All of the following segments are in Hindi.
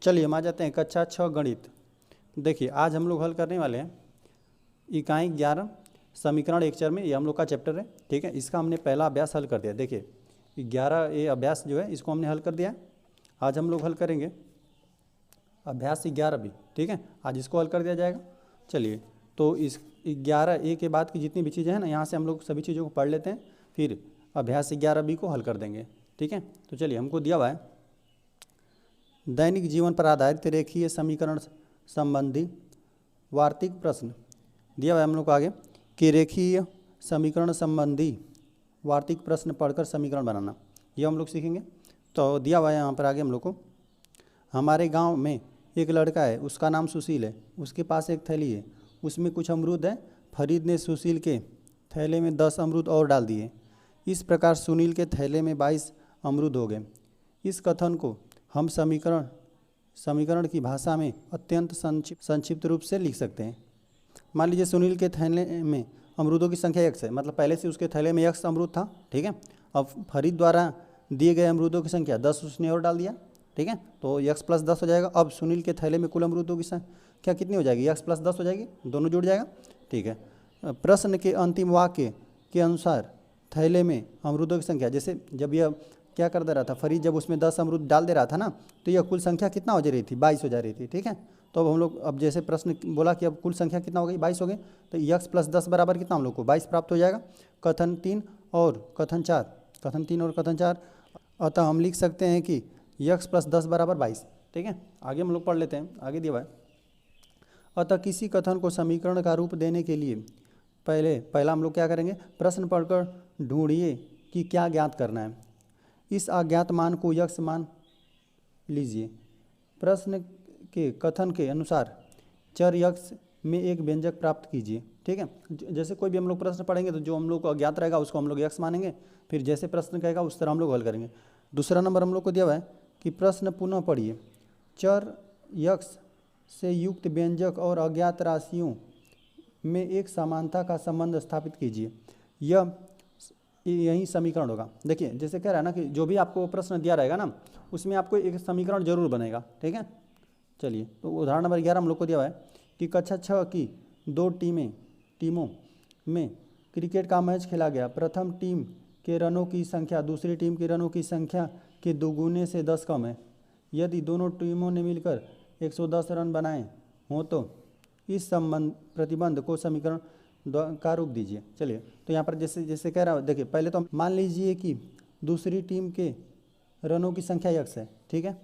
चलिए हम आ जाते हैं कक्षा 6 गणित। देखिए आज हम लोग हल करने वाले हैं इकाई 11 समीकरण एक चर में। ये हम लोग का चैप्टर है, ठीक है। इसका हमने पहला अभ्यास हल कर दिया। देखिए 11 ये अभ्यास जो है इसको हमने हल कर दिया। आज हम लोग हल करेंगे अभ्यास 11 भी, ठीक है। आज इसको हल कर दिया जाएगा। चलिए तो इस 11A के बाद की जितनी भी चीज़ें हैं ना, यहाँ से हम लोग सभी चीज़ों को पढ़ लेते हैं, फिर अभ्यास 11B को हल कर देंगे, ठीक है। तो चलिए हमको दिया हुआ है दैनिक जीवन पर आधारित रेखीय समीकरण संबंधी वार्तिक प्रश्न। दिया हुआ है हम लोग को आगे कि रेखीय समीकरण संबंधी वार्तिक प्रश्न पढ़कर समीकरण बनाना, ये हम लोग सीखेंगे। तो दिया हुआ है यहाँ पर आगे हम लोग को, हमारे गांव में एक लड़का है, उसका नाम सुशील है। उसके पास एक थैली है, उसमें कुछ अमरूद है। फरीद ने सुशील के थैले में 10 अमरूद और डाल दिए। इस प्रकार सुनील के थैले में 22 अमरूद हो गए। इस कथन को हम समीकरण की भाषा में अत्यंत संक्षिप्त रूप से लिख सकते हैं। मान लीजिए सुनील के थैले में अमरूदों की संख्या x है, मतलब पहले से उसके थैले में x अमरूद था, ठीक है। अब फरीद द्वारा दिए गए अमरूदों की संख्या 10 उसने और डाल दिया, ठीक है। तो x + 10 हो जाएगा। अब सुनील के थैले में कुल अमरूदों की संख्या कितनी हो जाएगी? x + 10 हो जाएगी, दोनों जुड़ जाएगा, ठीक है। प्रश्न के अंतिम वाक्य के अनुसार थैले में अमरूदों की संख्या, जैसे जब यह क्या कर दे रहा था फरीद, जब उसमें 10 अमरूद डाल दे रहा था ना, तो यह कुल संख्या कितना हो जा रही थी? 22 हो जा रही थी, ठीक है। तो अब हम लोग, अब जैसे प्रश्न बोला कि अब कुल संख्या कितना हो गई? 22 हो गई। तो x + 10 बराबर कितना हम लोग को? 22 प्राप्त हो जाएगा। कथन 3 और कथन 4, अतः हम लिख सकते हैं कि x + 10 बराबर 22, ठीक है। आगे हम लोग पढ़ लेते हैं, आगे दिया हुआ है। अतः किसी कथन को समीकरण का रूप देने के लिए पहला हम लोग क्या करेंगे? प्रश्न पढ़कर ढूंढिए कि क्या ज्ञात करना है। इस अज्ञात मान को x मान लीजिए। प्रश्न के कथन के अनुसार चर x में एक व्यंजक प्राप्त कीजिए, ठीक है। जैसे कोई भी हम लोग प्रश्न पढ़ेंगे तो जो हम लोग को अज्ञात रहेगा उसको हम लोग x मानेंगे, फिर जैसे प्रश्न कहेगा उस तरह हम लोग हल करेंगे। दूसरा नंबर हम लोग को दिया हुआ है कि प्रश्न पुनः पढ़िए। चर x से युक्त व्यंजक और अज्ञात राशियों में एक समानता का संबंध स्थापित कीजिए। यही समीकरण होगा। देखिए जैसे कह रहा है ना कि जो भी आपको प्रश्न दिया रहेगा ना, उसमें आपको एक समीकरण जरूर बनेगा, ठीक है। चलिए तो उदाहरण नंबर 11 हम लोग को दिया हुआ है कि कक्षा 6 की 2 टीमों में क्रिकेट का मैच खेला गया। प्रथम टीम के रनों की संख्या दूसरी टीम के रनों की संख्या के दोगुने से 10 कम है। यदि दोनों टीमों ने मिलकर 110 रन बनाए हों तो इस प्रतिबंध को समीकरण का रूप दीजिए। चलिए तो यहाँ पर जैसे कह रहा है, देखिए पहले तो मान लीजिए कि दूसरी टीम के रनों की संख्या x है, ठीक है।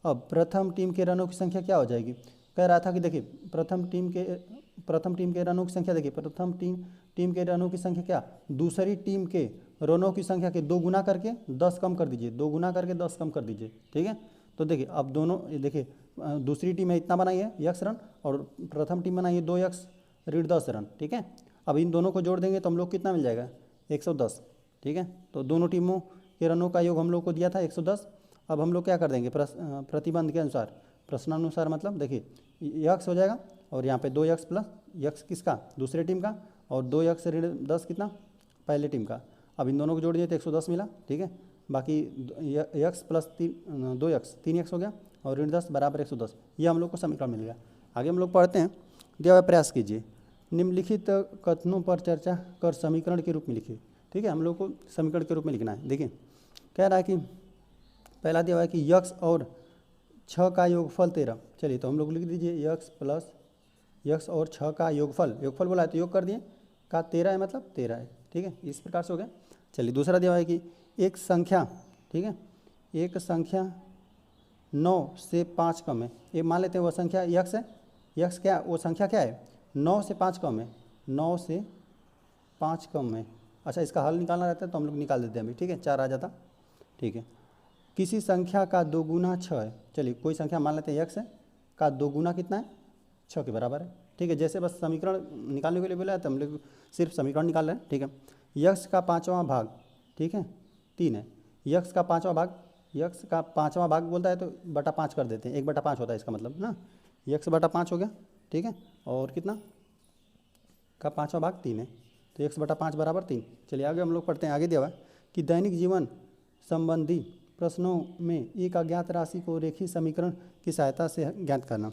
अब प्रथम टीम के रनों की संख्या क्या हो जाएगी? कह रहा था कि देखिए प्रथम टीम के रनों की संख्या, देखिए प्रथम टीम के रनों की संख्या क्या, दूसरी टीम के रनों की संख्या के 2 गुना करके 10 कम कर दीजिए, 2 गुना करके 10 कम कर दीजिए, ठीक है। तो देखिए अब दोनों, देखिए दूसरी टीम है इतना बनाई है x रन और प्रथम टीम बनाई है 2x ऋण 10 रन, ठीक है। अब इन दोनों को जोड़ देंगे तो हम लोग कितना मिल जाएगा? 110, ठीक है। तो दोनों टीमों के रनों का योग हम लोग को दिया था 110। अब हम लोग क्या कर देंगे? प्रतिबंध के अनुसार, प्रश्नानुसार, मतलब देखिए x हो जाएगा और यहाँ पे 2x प्लस x किसका? दूसरे टीम का, और 2x ऋण 10 कितना? पहले टीम का। अब इन दोनों को जोड़ दिए तो 110 मिला, ठीक है। बाकी x + 2x 3x हो गया और ऋण 10 बराबर 110। ये हम लोग को समीकरण मिल गया। आगे हम लोग पढ़ते हैं। दिया हुआ प्रयास कीजिए, निम्नलिखित कथनों पर चर्चा कर समीकरण के रूप में लिखिए, ठीक है। हम लोग को समीकरण के रूप में लिखना है। देखिए कह रहा है कि पहला दिया हुआ है कि x और 6 का योगफल 13। चलिए तो हम लोग लिख दीजिए x और 6 का योगफल बोला है तो योग कर दिए, का 13 है मतलब 13 है, ठीक है। इस प्रकार से हो गया। चलिए दूसरा दिया हुआ है कि एक संख्या, ठीक है, एक संख्या 9 से 5 कम है। ये मान लेते हैं वो संख्या x है। x क्या, वो संख्या क्या है? 9 से 5 कम है, 9 से 5 कम है। अच्छा इसका हल निकालना रहता है तो हम लोग निकाल देते हैं अभी, ठीक है। 4 आ जाता, ठीक है। किसी संख्या का 2 गुना 6 है। चलिए कोई संख्या मान लेते हैं x है, का 2 गुना कितना है? 6 के बराबर है, ठीक है। जैसे बस समीकरण निकालने के लिए बोला है तो हम लोग सिर्फ समीकरण निकाल रहे हैं, ठीक है। x का 5वां भाग, ठीक है, 3 है। x का 5वां भाग बोलता है तो बटा 5 कर देते हैं, 1/5 होता है इसका मतलब ना, x/5 हो गया, ठीक है। और कितना का 5वां भाग 3 है, तो x/5 बराबर 3। चलिए आगे हम लोग पढ़ते हैं। आगे दिया हुआ है कि दैनिक जीवन संबंधी प्रश्नों में एक अज्ञात राशि को रेखीय समीकरण की सहायता से ज्ञात करना।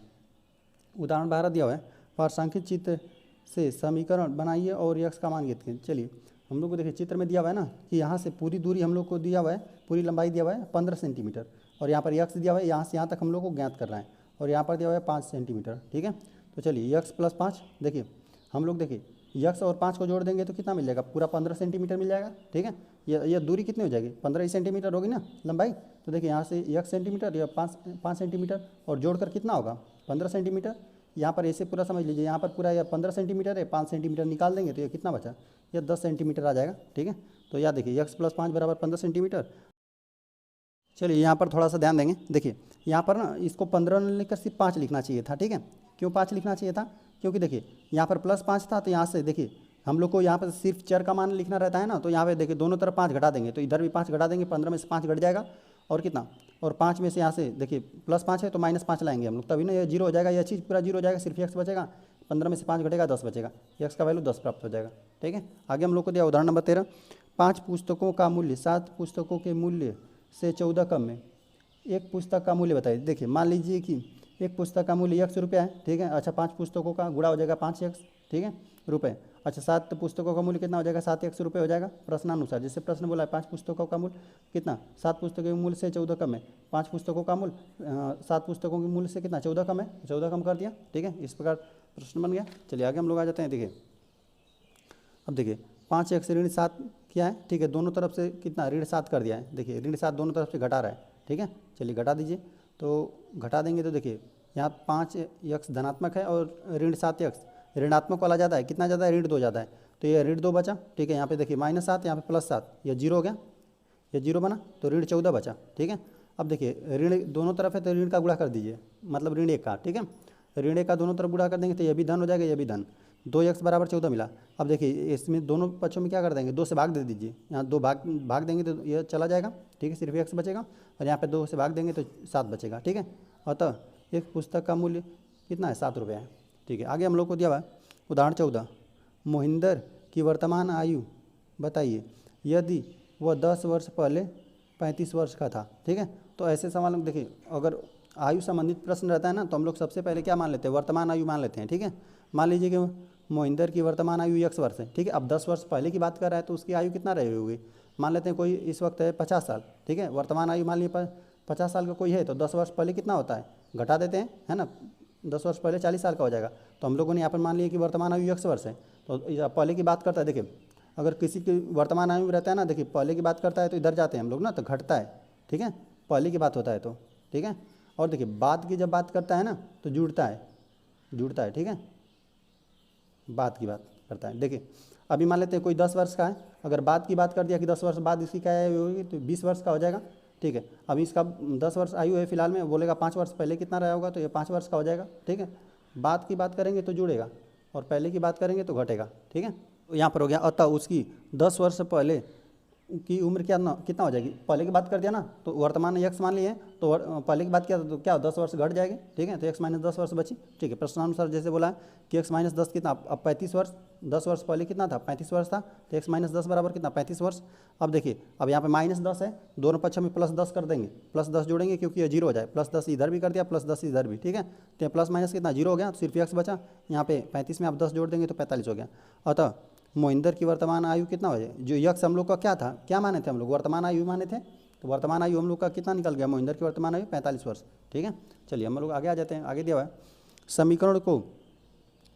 उदाहरण 12 दिया हुआ है, प्रासंख्यिक चित्र से समीकरण बनाइए और यक्स का मान ज्ञात करें। चलिए हम लोग को देखिए चित्र में दिया हुआ है ना कि यहाँ से पूरी दूरी हम लोग को दिया हुआ है, पूरी लंबाई दिया हुआ है 15 सेंटीमीटर, और यहाँ पर यक्स दिया हुआ है, यहाँ से यहाँ तक हम लोग को ज्ञात करना है, और यहाँ पर दिया हुआ है 5 सेंटीमीटर। ठीक है, तो चलिए यक्स प्लस 5, देखिए हम लोग देखिए यक्स और 5 को जोड़ देंगे तो कितना मिल जाएगा, पूरा 15 सेंटीमीटर मिल जाएगा। ठीक है, यह दूरी कितनी हो जाएगी, 15 सेंटीमीटर होगी ना लंबाई। तो देखिए यहाँ से यक्स सेंटीमीटर, या 5 सेंटीमीटर, और जोड़कर कितना होगा 15 सेंटीमीटर। यहाँ पर ऐसे पूरा समझ लीजिए, यहाँ पर पूरा यह 15 सेंटीमीटर है, 5 सेंटीमीटर निकाल देंगे तो ये कितना बचा, यह 10 सेंटीमीटर आ जाएगा। ठीक है, तो याद देखिए यक्स प्लस 5 बराबर 15 सेंटीमीटर। चलिए यहाँ पर थोड़ा सा ध्यान देंगे, देखिए यहाँ पर ना इसको 15 न लिखकर सिर्फ 5 लिखना चाहिए था। ठीक है, क्यों 5 लिखना चाहिए था, क्योंकि देखिए यहाँ पर प्लस 5 था, तो यहाँ से देखिए हम लोग को यहाँ पर सिर्फ चर का मान लिखना रहता है ना, तो यहाँ पे देखिए दोनों तरफ 5 घटा देंगे, तो इधर भी 5 घटा देंगे, 15 में से 5 घट जाएगा, और कितना, और 5 में से यहाँ से देखिए प्लस 5 है तो -5 लाएंगे हम लोग, तभी ना ये 0 हो जाएगा, यह चीज़ पूरा 0 हो जाएगा, सिर्फ यक्स बचेगा, 15 में से 5 घटेगा 10 बचेगा, यक्स का वैल्यू 10 प्राप्त हो जाएगा। ठीक है, आगे हम लोग को दिया उदाहरण नंबर 13, 5 पुस्तकों का मूल्य 7 पुस्तकों के मूल्य से 14 कम में एक पुस्तक का मूल्य बताइए। देखिए मान लीजिए कि एक पुस्तक का मूल्य ₹100 है। ठीक है, अच्छा 5 पुस्तकों का गुणा हो जाएगा 5x, ठीक है, रुपये। अच्छा 7 पुस्तकों का मूल्य कितना हो जाएगा, 7x रुपये हो जाएगा प्रश्नानुसार, जैसे प्रश्न बोला है 5 पुस्तकों का मूल्य कितना, 7 पुस्तकों के मूल्य से 14 कम है, 5 पुस्तकों का मूल्य 7 पुस्तकों के मूल्य से कितना 14 कम है, 14 कम कर दिया। ठीक है, इस प्रकार प्रश्न बन गया। चलिए आगे हम लोग आ जाते हैं। देखिए अब देखिए 5x ऋण 7 किया है। ठीक है, दोनों तरफ से कितना ऋण 7 कर दिया है। देखिए ऋण 7 दोनों तरफ से घटा रहा है। ठीक है, चलिए घटा दीजिए, तो घटा देंगे तो देखिए यहाँ 5x धनात्मक है और ऋण 7x ऋणात्मक वाला ज़्यादा है, कितना ज़्यादा है, ऋण 2 ज़्यादा है, तो ये ऋण 2 बचा। ठीक है, यहाँ पे देखिए -7, यहाँ पे +7, यह 0 हो गया, ये 0 बना, तो ऋण 14 बचा। ठीक है, अब देखिए ऋण दोनों तरफ है तो ऋण का गुणा कर दीजिए, मतलब ऋण 1 का। ठीक है, ऋण 1 का दोनों तरफ गुणा कर देंगे तो ये भी धन हो जाएगा, ये भी धन, 2x बराबर 14 मिला। अब देखिए इसमें दोनों पक्षों में क्या कर देंगे, 2 से भाग दे दीजिए, यहाँ 2 भाग देंगे तो यह चला जाएगा। ठीक है, सिर्फ x बचेगा, और यहाँ पे 2 से भाग देंगे तो 7 बचेगा। ठीक है, अतः एक पुस्तक का मूल्य कितना है, 7 रुपये है। ठीक है, आगे हम लोग को दिया हुआ है उदाहरण 14, मोहिंदर की वर्तमान आयु बताइए यदि वह 10 वर्ष पहले 35 वर्ष का था। ठीक है, तो ऐसे सवाल देखिए अगर आयु संबंधित प्रश्न रहता है ना, तो हम लोग सबसे पहले क्या मान लेते हैं, वर्तमान आयु मान लेते हैं। ठीक है, मान लीजिए कि मोहिंदर की वर्तमान आयु x वर्ष है। ठीक है, अब 10 वर्ष पहले की बात कर रहा है तो उसकी आयु कितना रही होगी, मान लेते हैं कोई इस वक्त है 50 साल। ठीक है, वर्तमान आयु मान लीजिए 50 साल का कोई है, तो 10 वर्ष पहले कितना होता है, घटा देते हैं, है ना, 10 वर्ष पहले 40 साल का हो जाएगा। तो हम लोगों ने यहाँ पर मान लिया कि वर्तमान आयु x वर्ष है, तो पहले की बात करता है। देखिए अगर किसी की वर्तमान आयु में रहता है ना, देखिए पहले की बात करता है तो इधर जाते हैं हम लोग ना, तो घटता है। ठीक है, पहले की बात होता है तो, ठीक है, और देखिए बाद की जब बात करता है ना तो जुड़ता है। ठीक है, बाद की बात करता है। देखिए अभी मान लेते हैं कोई 10 वर्ष का है, अगर बाद की बात कर दिया कि 10 वर्ष बाद इसकी क्या आयु होगी, तो 20 वर्ष का हो जाएगा। ठीक है, अभी इसका 10 वर्ष आयु है फिलहाल में, बोलेगा 5 वर्ष पहले कितना रहा होगा, तो ये 5 वर्ष का हो जाएगा। ठीक है, बाद की बात करेंगे तो जुड़ेगा, और पहले की बात करेंगे तो घटेगा। ठीक है, तो यहाँ पर हो गया, अतः उसकी 10 वर्ष पहले की उम्र कितना हो जाएगी, पहले की बात कर दिया ना, तो वर्तमान x मान लिए, तो पहले की बात किया तो क्या 10 वर्ष घट जाएगी। ठीक है, तो x - 10 वर्ष बची। ठीक है, प्रश्नानुसार जैसे बोला है कि x - 10 कितना, अब 35 वर्ष, 10 वर्ष पहले कितना था, 35 वर्ष था, तो x - 10 बराबर कितना, 35 वर्ष। अब देखिए अब यहाँ पे -10 है, दोनों पक्षों में +10 कर देंगे, +10 जोड़ेंगे क्योंकि ये 0 हो जाए, +10 इधर भी कर दिया, +10 इधर भी। ठीक है, तो प्लस माइनस कितना 0 हो गया, तो सिर्फ x बचा। यहाँ पे 35 में आप 10 जोड़ देंगे तो 45 हो गया। अतः मोहिंदर की वर्तमान आयु कितना हो जाए, जो यक्स हम लोग का क्या था, क्या माने थे हम लोग, वर्तमान आयु माने थे, तो वर्तमान आयु हम लोग का कितना निकल गया, मोहिंदर की वर्तमान आयु 45 वर्ष। ठीक है, चलिए हम लोग आगे आ जाते हैं। आगे दिया हुआ है समीकरण को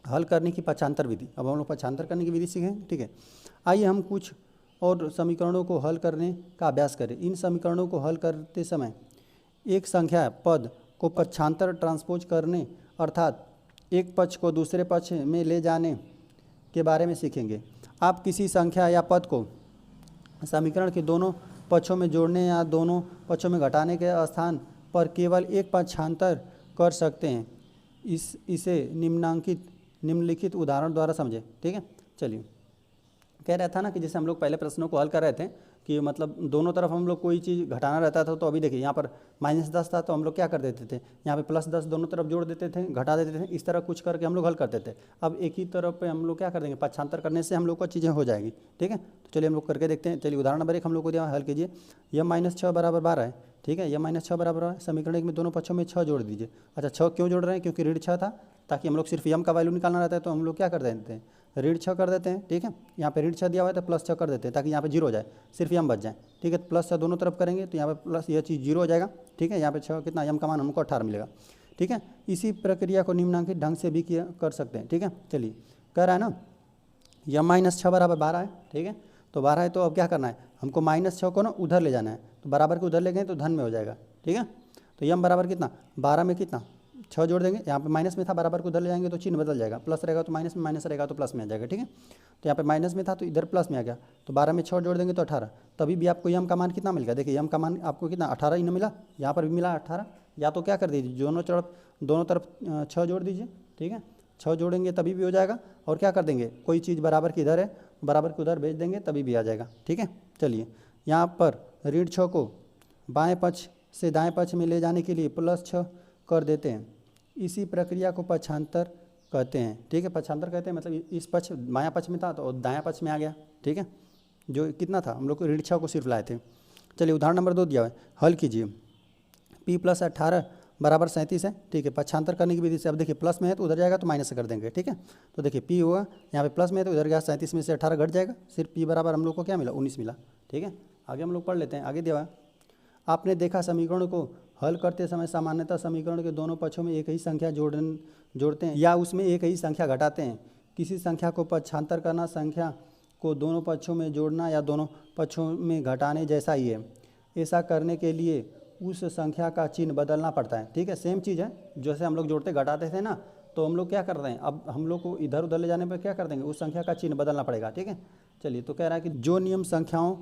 हल करने की पक्षांतर विधि। अब हम लोग पक्षांतर करने की विधि सीखें। ठीक है, आइए हम कुछ और समीकरणों को हल करने का अभ्यास करें। इन समीकरणों को हल करते समय एक संख्या पद को पक्षांतर ट्रांसपोज करने, अर्थात एक पक्ष को दूसरे पक्ष में ले जाने के बारे में सीखेंगे। आप किसी संख्या या पद को समीकरण के दोनों पक्षों में जोड़ने या दोनों पक्षों में घटाने के स्थान पर केवल एक पक्षांतर कर सकते हैं। इसे निम्नलिखित उदाहरण द्वारा समझें। ठीक है, चलिए कह रहा था ना कि जैसे हम लोग पहले प्रश्नों को हल कर रहे थे, कि मतलब दोनों तरफ हम लोग कोई चीज़ घटाना रहता था, तो अभी देखिए यहाँ पर -10 था तो हम लोग क्या कर देते थे, यहाँ पे +10 दोनों तरफ जोड़ देते थे, घटा देते थे, इस तरह कुछ करके हम लोग हल करते थे। अब एक ही तरफ पे हम लोग क्या कर देंगे, पक्षांतर करने से हम लोग को चीज़ें हो जाएगी। ठीक है, तो चलिए हम लोग करके देखते हैं। चलिए उदाहरण नंबर 1 हम लोग को दिया, हल कीजिए। यह -6 बराबर 12 है। ठीक है, यह -6 बराबर है। समीकरण 1 में दोनों पक्षों में 6 जोड़ दीजिए। अच्छा 6 क्यों जोड़ रहे हैं, क्योंकि ऋण 6 था, ताकि हम लोग सिर्फ यम का वैल्यू निकालना रहता है, तो हम लोग क्या कर देते हैं, ऋण 6 कर देते हैं। ठीक है, यहाँ पे ऋण 6 दिया हुआ है तो +6 कर देते हैं, ताकि यहाँ पे 0 हो जाए, सिर्फ यम बच जाए। ठीक है, +6 दोनों तरफ करेंगे तो यहाँ पे प्लस यह चीज़ 0 हो जाएगा। ठीक है, यहाँ पे 6 कितना, यम का मान हमको 18 मिलेगा। ठीक है, इसी प्रक्रिया को निम्नांकित ढंग से भी किया कर सकते हैं। ठीक है, चलिए कह रहा है ना, यम -6 बराबर 12 है। ठीक है, तो 12 है तो अब क्या करना है, हमको -6 को ना उधर ले जाना है, तो बराबर के उधर ले गए तो धन में हो जाएगा। ठीक है, तो यम बराबर कितना, 12 में कितना 6 जोड़ देंगे, यहाँ पे माइनस में था, बराबर को उधर ले जाएंगे तो चिन्ह बदल जाएगा, प्लस रहेगा तो माइनस में, माइनस रहेगा तो प्लस में आ जाएगा। ठीक है, तो यहाँ पे माइनस में था तो इधर प्लस में आ गया, तो 12 में 6 जोड़ देंगे तो 18, तभी भी आपको यम का मान कितना मिल गया। देखिए यम का मान आपको कितना 18 ही ना मिला, यहाँ पर भी मिला 18। या तो क्या कर दीजिए, दोनों तरफ 6 जोड़ दीजिए। ठीक है, 6 जोड़ेंगे तभी भी हो जाएगा, और क्या कर देंगे, कोई चीज़ बराबर की इधर है, बराबर के उधर भेज देंगे तभी भी आ जाएगा। ठीक है, चलिए यहाँ पर ऋण 6 को बाएं पक्ष से दाएं पक्ष में ले जाने के लिए +6 कर देते हैं। इसी प्रक्रिया को पक्षांतर कहते हैं। ठीक है, पक्षांतर कहते हैं मतलब इस पक्ष बायां पक्ष में था तो दायां पक्ष में आ गया। ठीक है, जो कितना था, हम लोग को ऋण 6 को सिर्फ लाए थे। चलिए उदाहरण नंबर 2 दिया हुआ है, हल कीजिए। P + 18 बराबर 37 है। ठीक है, पक्षांतर करने की विधि से, अब देखिए प्लस में है तो उधर जाएगा तो माइनस से कर देंगे। ठीक है, तो देखिए P हुआ, यहाँ पे प्लस में है तो उधर गया, 37 में से 18 घट जाएगा, सिर्फ P बराबर हम लोग को क्या मिला, 19 मिला। ठीक है, आगे हम लोग पढ़ लेते हैं। आगे दिया हुआ है, आपने देखा समीकरण को हल करते समय सामान्यतः समीकरण के दोनों पक्षों में एक ही संख्या जोड़ते हैं या उसमें एक ही संख्या घटाते हैं। किसी संख्या को पक्षांतर करना संख्या को दोनों पक्षों में जोड़ना या दोनों पक्षों में घटाने जैसा ही है। ऐसा करने के लिए उस संख्या का चिन्ह बदलना पड़ता है। ठीक है, सेम चीज़ है, जैसे हम लोग जोड़ते घटाते थे ना, तो हम लोग क्या कर रहे हैं, अब हम लोग को इधर उधर ले जाने पर क्या कर देंगे, उस संख्या का चिन्ह बदलना पड़ेगा। ठीक है, चलिए तो कह रहा है कि जो नियम संख्याओं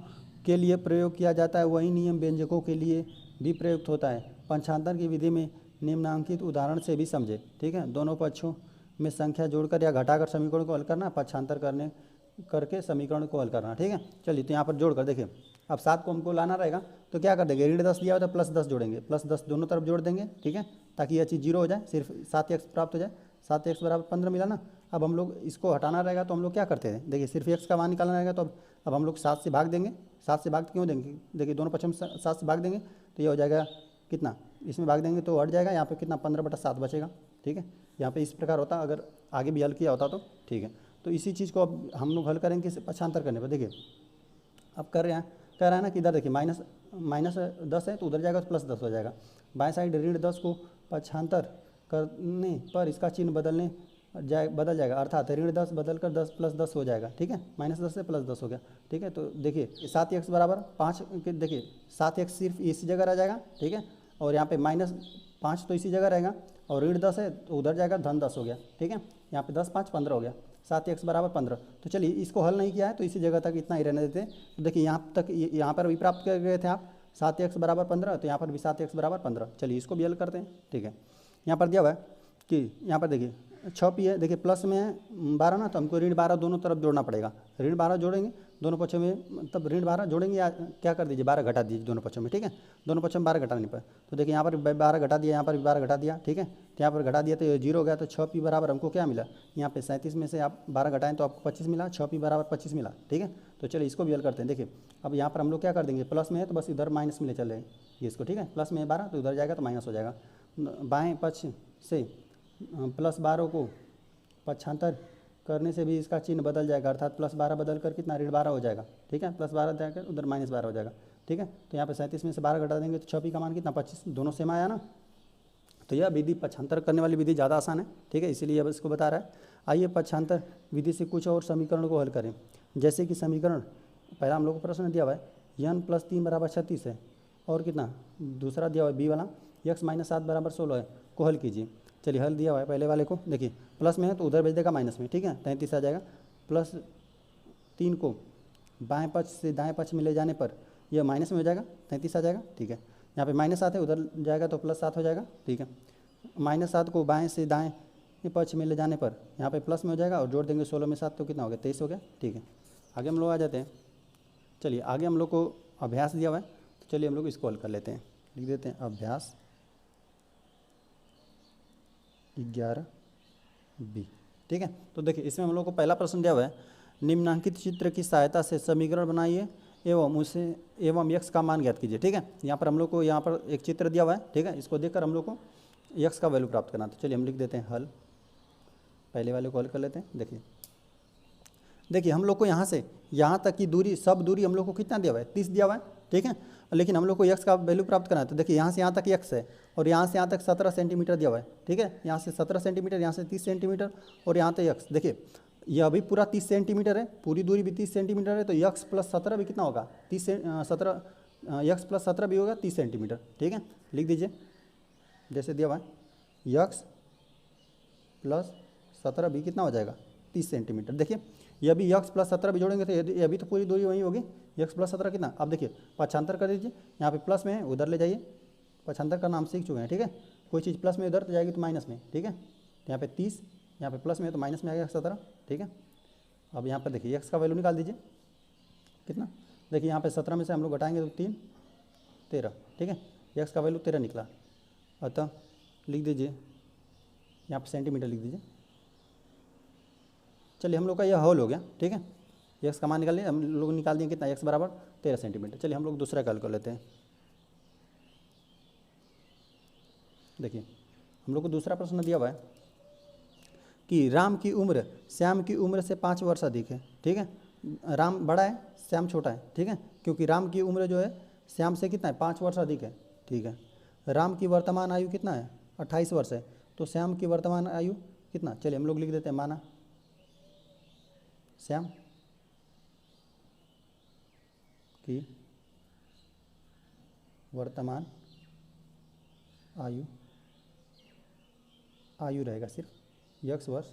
के लिए प्रयोग किया जाता है वही नियम व्यंजकों के लिए भी प्रयुक्त होता है। पक्षांतर की विधि में निम्नांकित उदाहरण से भी समझे। ठीक है, दोनों पक्षों में संख्या जोड़कर या घटाकर समीकरण को हल करना, पक्षांतर करके समीकरण को हल करना। ठीक है, चलिए तो यहाँ पर जोड़कर देखिए, अब 7 को हमको लाना रहेगा तो क्या कर देंगे, ऋण 10 दिया हुआ तो +10 जोड़ेंगे, +10 दोनों तरफ जोड़ देंगे। ठीक है, ताकि यह चीज़ 0 हो जाए, सिर्फ 7x प्राप्त हो जाए। 7x बराबर 15 मिला ना। अब हम लोग इसको हटाना रहेगा तो हम लोग क्या करते हैं, देखिए सिर्फ x का मान निकालना रहेगा, तो अब हम लोग 7 से भाग देंगे। 7 से भाग क्यों देंगे, देखिए दोनों पक्षों में 7 से भाग देंगे तो ये हो जाएगा कितना, इसमें भाग देंगे तो हट जाएगा, यहाँ पे कितना 15/7 बचेगा। ठीक है, यहाँ पे इस प्रकार होता, अगर आगे भी हल किया होता तो ठीक है। तो इसी चीज़ को अब हम लोग हल करेंगे पक्षांतर करने पर। देखिए अब कह रहा है ना कि इधर देखिए -10 है तो उधर जाएगा तो +10 हो जाएगा। बाएं साइड ऋण 10 को पक्षांतर करने पर इसका चिन्ह बदल जाएगा, अर्थात ऋण 10 बदलकर 10 + 10 हो जाएगा। ठीक है, -10 से +10 हो गया। ठीक है, तो देखिए 7x बराबर 5, देखिए 7x सिर्फ इसी जगह रह जाएगा। ठीक है, और यहाँ पे -5 तो इसी जगह रहेगा, और ऋण 10 है तो उधर जाएगा, धन 10 हो गया। ठीक है, यहाँ पे 10 5 15 हो गया, 7x बराबर 15। तो चलिए इसको हल नहीं किया है तो इसी जगह तक इतना ही रहने देते हैं। तो देखिए यहाँ पर भी प्राप्त कर गए थे आप 7x बराबर 15, तो यहाँ पर भी 7x बराबर 15। चलिए इसको भी हल करते हैं। ठीक है, यहाँ पर दिया हुआ है कि यहाँ पर देखिए 6p है, देखिए प्लस में है 12 ना, तो हमको ऋण 12 दोनों तरफ जोड़ना पड़ेगा। ऋण 12 जोड़ेंगे दोनों पक्षों में, तब ऋण 12 जोड़ेंगे या क्या कर दीजिए 12 घटा दीजिए दोनों पक्षों में। ठीक है, दोनों पक्षों में 12 घटाने पर, तो देखिए यहाँ पर 12 घटा दिया, यहाँ पर भी 12 घटा दिया। ठीक है, तो यहाँ पर घटा दिया तो ये 0 हो गया, तो 6p बराबर हमको क्या मिला, यहाँ पे 37 में से आप 12 घटाएं तो आपको 25 मिला, 6p बराबर 25 मिला। ठीक है, तो चलिए इसको भी हल करते हैं। देखिए अब यहाँ पर हम लोग क्या कर देंगे, प्लस में है तो बस इधर माइनस में ले चले ये इसको। ठीक है, प्लस में 12 तो उधर जाएगा तो माइनस हो जाएगा। बाएँ पक्ष से +12 को पक्षांतर करने से भी इसका चिन्ह बदल जाएगा, अर्थात +12 बदल कर कितना ऋण 12 हो जाएगा। ठीक है, +12 जाकर उधर -12 हो जाएगा। ठीक है, तो यहाँ पे 37 में से 12 घटा देंगे तो 6p का मान कितना 25, दोनों सेम आया ना। तो यह विधि पक्षांतर करने वाली विधि ज़्यादा आसान है। ठीक है, इसीलिए अब इसको बता रहा है। आइए पक्षांतर विधि से कुछ और समीकरण को हल करें। जैसे कि समीकरण पहला हम लोग को प्रश्न दिया हुआ है n + 3 बराबर 36 है, और कितना दूसरा दिया हुआ है b वाला x - 7 बराबर 16 है, को हल कीजिए। चलिए हल दिया हुआ है पहले वाले को, देखिए प्लस में है तो उधर भेज देगा माइनस में। ठीक है, 33 आ जाएगा। +3 को बाएं पक्ष से दाएं पक्ष में ले जाने पर यह माइनस में हो जाएगा, 33 आ जाएगा। ठीक है, यहाँ पे -7 है उधर जाएगा तो +7 हो जाएगा। ठीक है, -7 को बाएं से दाएं पक्ष में ले जाने पर यहाँ पे प्लस में हो जाएगा, और जोड़ देंगे 16 में 7 तो कितना हो गया 23 हो गया। ठीक है, आगे हम लोग आ जाते हैं। चलिए आगे हम लोग को अभ्यास दिया हुआ है, तो चलिए हम लोग इसको हल कर लेते हैं। लिख देते हैं अभ्यास 11B। ठीक है, तो देखिए इसमें हम लोग को पहला प्रश्न दिया हुआ है, निम्नांकित चित्र की सहायता से समीकरण बनाइए एवं यक्स का मान ज्ञात कीजिए। ठीक है, यहाँ पर हम लोग को यहाँ पर एक चित्र दिया हुआ है। ठीक है, इसको देखकर हम लोग को यक्स का वैल्यू प्राप्त करना। तो चलिए हम लिख देते हैं हल, पहले वाले को हल कर लेते हैं। देखिए हम लोग को यहाँ से यहाँ तक की दूरी, सब दूरी हम लोग को कितना दिया हुआ है, 30 दिया हुआ है। ठीक है, लेकिन हम लोग को यक्स का वैल्यू प्राप्त करना है। तो देखिए यहाँ से यहाँ तक यक्स है और यहाँ से यहाँ तक 17 सेंटीमीटर दिया हुआ है। ठीक है, यहाँ से 17 सेंटीमीटर, यहाँ से 30 सेंटीमीटर और यहाँ तक यक्स। देखिए यह अभी पूरा 30 सेंटीमीटर है, पूरी दूरी भी 30 सेंटीमीटर है, तो यक्स प्लस 17 भी कितना होगा, 17 यक्स प्लस 17 भी होगा 30 सेंटीमीटर। ठीक है, लिख दीजिए जैसे दिया हुआ है, यक्स प्लस 17 भी कितना हो जाएगा, 30 सेंटीमीटर। देखिए ये भी यक्स प्लस 17 भी जोड़ेंगे तो ये अभी तो पूरी दूरी वही होगी, यक्स प्लस 17 कितना। अब देखिए पक्षांतर कर दीजिए, यहाँ पे प्लस में है उधर ले जाइए, पक्षांतर का नाम सीख चुके हैं। ठीक है, कोई चीज़ प्लस में उधर तो जाएगी तो माइनस में। ठीक है, तो यहाँ पे 30, यहाँ पे प्लस में है तो माइनस में आ गया 17। ठीक है, अब यहाँ पर देखिए यक्स का वैल्यू निकाल दीजिए कितना। देखिए यहाँ पे 17 में से हम लोग घटाएंगे तो 3 13। ठीक है, यक्स का वैल्यू 13 निकला। अतः लिख दीजिए यहाँ पे सेंटीमीटर लिख दीजिए। चलिए हम लोग का यह होल हो गया। ठीक है, यक्स का मान निकाल लिया हम लोग, निकाल दिए कितना, यक्स बराबर 13 सेंटीमीटर। चलिए हम लोग दूसरा कल कर लेते हैं। देखिए हम लोग को दूसरा प्रश्न दिया हुआ है कि राम की उम्र श्याम की उम्र से 5 वर्ष अधिक है। ठीक है, राम बड़ा है, श्याम छोटा है। ठीक है, क्योंकि राम की उम्र जो है श्याम से कितना है, 5 वर्ष अधिक है। ठीक है, राम की वर्तमान आयु कितना है, 28 वर्ष है, तो श्याम की वर्तमान आयु कितना। चलिए हम लोग लिख देते हैं, माना श्याम की वर्तमान आयु रहेगा सिर्फ यक्स वर्ष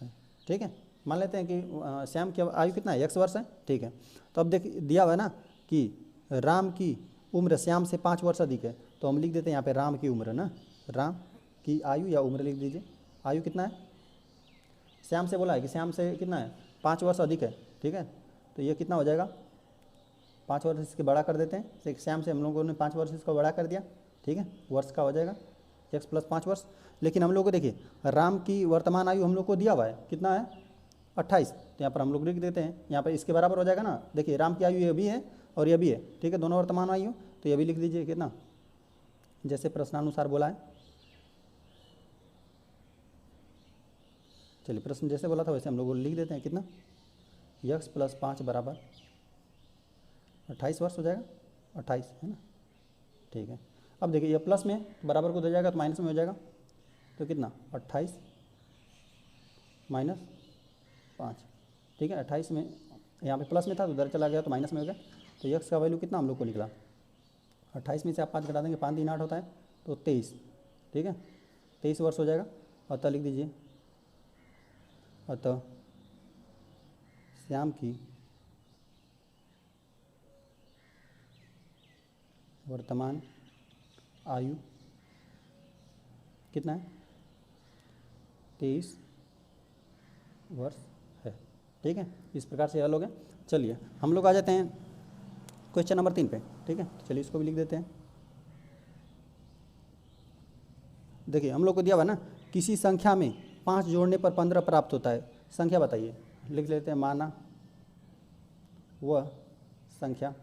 है। ठीक है, मान लेते हैं कि श्याम की आयु कितना है, यक्स वर्ष है। ठीक है, तो अब देख दिया हुआ है ना कि राम की उम्र श्याम से 5 वर्ष अधिक है, तो हम लिख देते हैं यहाँ पे राम की उम्र ना, राम की आयु या उम्र लिख दीजिए। आयु कितना है, श्याम से बोला है कि श्याम से कितना है, 5 वर्ष अधिक है। ठीक है, तो ये कितना हो जाएगा, 5 वर्ष इसके बड़ा कर देते हैं, श्याम से हम लोगों ने 5 वर्ष इसको बड़ा कर दिया। ठीक है, वर्ष का हो जाएगा एक्स प्लस 5 वर्ष। लेकिन हम लोग को देखिए राम की वर्तमान आयु हम लोग को दिया हुआ है कितना है, 28, तो यहाँ पर हम लोग लिख देते हैं, यहाँ पर इसके बराबर हो जाएगा ना। देखिए राम की आयु ये भी है और ये भी है। ठीक है, दोनों वर्तमान आयु, तो ये भी लिख दीजिए कितना, जैसे प्रश्नानुसार बोला है। चलिए प्रश्न जैसे बोला था वैसे हम लोग लिख देते हैं कितना, यक्स प्लस 5 बराबर 28 वर्ष हो जाएगा, 28 है ना। ठीक है, अब देखिए ये प्लस में बराबर को दे जाएगा तो माइनस में हो जाएगा, तो कितना 28 माइनस 5। ठीक है, 28 में यहाँ पे प्लस में था तो उधर चला गया तो माइनस में हो गया, तो यक्स का वैल्यू कितना हम लोग को निकला, 28 में से आप 5 घटा देंगे, 5 3 8 होता है तो 23। ठीक है, 23 वर्ष हो जाएगा। अतः लिख दीजिए, अतः श्याम की वर्तमान आयु कितना है, 23 वर्ष है। ठीक है, इस प्रकार से हल हो गया। चलिए हम लोग आ जाते हैं क्वेश्चन नंबर 3 पे। ठीक है, चलिए इसको भी लिख देते हैं। देखिए हम लोग को दिया हुआ ना, किसी संख्या में 5 जोड़ने पर 15 प्राप्त होता है, संख्या बताइए। लिख लेते हैं, माना वह संख्या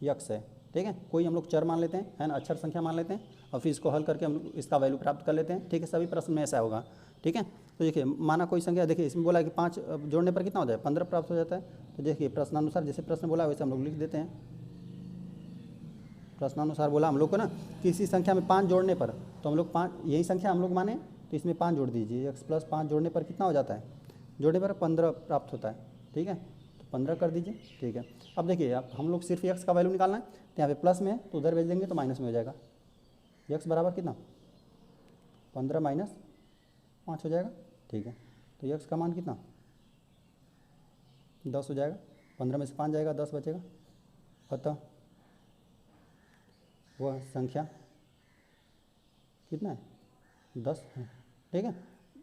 यक्स है। ठीक है, कोई हम लोग चर मान लेते हैं, है ना, अक्षर संख्या मान लेते हैं और फिर इसको हल करके हम लोग इसका वैल्यू प्राप्त कर लेते हैं। ठीक है, सभी प्रश्न में ऐसा होगा। ठीक है, तो देखिए माना कोई संख्या, देखिए इसमें बोला है कि 5 जोड़ने पर कितना हो जाए, 15 प्राप्त हो जाता है। तो देखिए प्रश्नानुसार जैसे प्रश्न बोला वैसे हम लोग लिख देते हैं। प्रश्नानुसार बोला हम लोग को ना, किसी संख्या में 5 जोड़ने पर, तो हम लोग 5 यही संख्या हम लोग माने तो इसमें 5 जोड़ दीजिए, एक्स प्लस 5 जोड़ने पर कितना हो जाता है, जोड़ने पर 15 प्राप्त होता है। ठीक है, तो 15 कर दीजिए। ठीक है, अब देखिए आप हम लोग सिर्फ एक्स का वैल्यू निकालना है, तो यहाँ पे प्लस में है तो उधर भेज देंगे तो माइनस में हो जाएगा। एक्स बराबर कितना, 15 माइनस 5 हो जाएगा। ठीक है, तो एक्स का मान कितना 10 हो जाएगा, 15 में से 5 जाएगा 10 बचेगा। अतः वह संख्या कितना है, 10 है। ठीक है,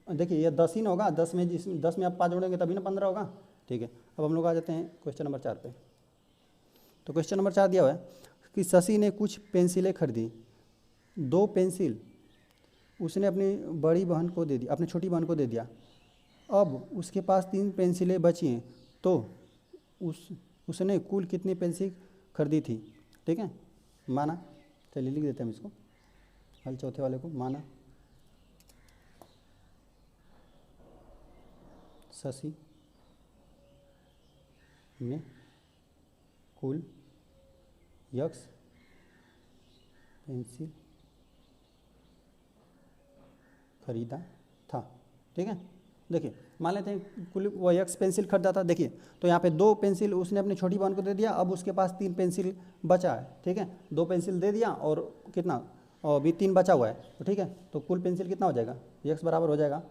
देखिए ये 10 ही ना होगा, 10 में आप 5 जोड़ेंगे तभी ना 15 होगा। ठीक है, अब हम लोग आ जाते हैं क्वेश्चन नंबर 4 पे। तो क्वेश्चन नंबर 4 दिया हुआ है कि शशि ने कुछ पेंसिलें खरीदी, 2 पेंसिल उसने अपनी बड़ी बहन को दे दी, अपनी छोटी बहन को दे दिया। अब उसके पास 3 पेंसिलें बची हैं, तो उसने कुल कितनी पेंसिल खरीदी थी। ठीक है, माना, चलिए लिख देते हैं हम इसको, हल चौथे वाले को। माना शशि ने कुल x पेंसिल खरीदा था। ठीक है, देखिए मान लेते हैं कुल वो x पेंसिल खरीदा था। देखिए तो यहाँ पे 2 पेंसिल उसने अपनी छोटी बहन को दे दिया, अब उसके पास 3 पेंसिल बचा है। ठीक है, 2 पेंसिल दे दिया और कितना, और अभी 3 बचा हुआ है। तो ठीक है, तो कुल पेंसिल कितना हो जाएगा, x बराबर हो जाएगा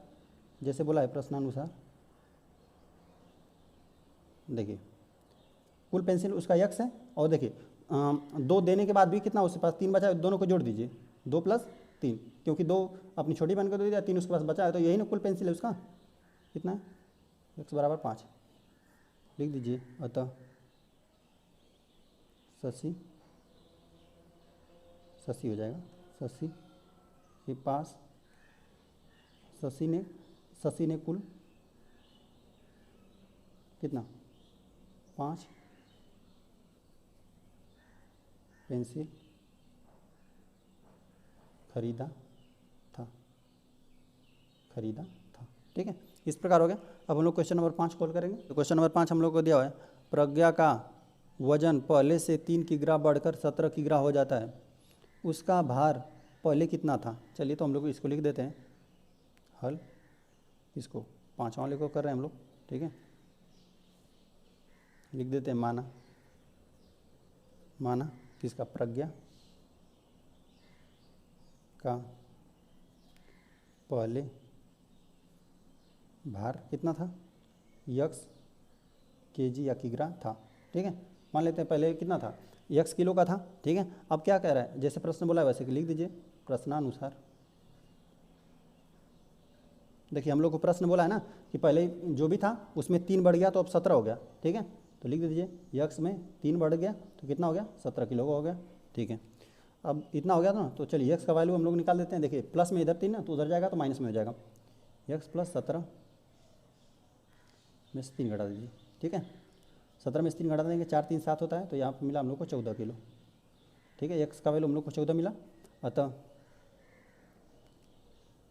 जैसे बोला है प्रश्नानुसार। देखिए कुल पेंसिल उसका x है, और देखिए 2 देने के बाद भी कितना उसके पास 3 बचा है, दोनों को जोड़ दीजिए, 2 + 3, क्योंकि 2 अपनी छोटी बहन को दे दिया, 3 उसके पास बचा है, तो यही ना कुल पेंसिल है उसका। कितना है, x बराबर 5 लिख दीजिए। अतः शशि हो जाएगा, शशि के पास, शशि ने कुल कितना 5 पेंसिल खरीदा था। ठीक है, इस प्रकार हो गया। अब हम लोग क्वेश्चन नंबर 5 कॉल करेंगे। तो क्वेश्चन नंबर 5 हम लोग को दिया हुआ है, प्रज्ञा का वजन पहले से 3 किग्रा बढ़कर 17 किग्रा हो जाता है, उसका भार पहले कितना था। चलिए तो हम लोग इसको लिख देते हैं हल, इसको 5 वाले को कर रहे हैं हम लोग। ठीक है, लिख देते हैं माना किसका, प्रज्ञा का पहले भार कितना था, x kg या किग्रा था। ठीक है, मान लेते हैं पहले कितना था, x किलो का था। ठीक है, अब क्या कह रहा है, जैसे प्रश्न बोला है वैसे लिख दीजिए प्रश्नानुसार। देखिए हम लोग को प्रश्न बोला है ना कि पहले जो भी था उसमें 3 बढ़ गया तो अब 17 हो गया। ठीक है, तो लिख दीजिए x में 3 बढ़ गया तो कितना हो गया, 17 किलो का हो गया। ठीक है, अब इतना हो गया ना, तो चलिए x का वैल्यू हम लोग निकाल देते हैं। देखिए प्लस में इधर 3 ना, तो उधर जाएगा तो माइनस में हो जाएगा, x + 17 में से 3 घटा दीजिए। ठीक है, 17 में से 3 घटा देंगे, 4 3 7 होता है, तो यहाँ पर मिला हम लोग को 14 किलो। ठीक है, x का वैल्यू हम लोग को 14 मिला। अतः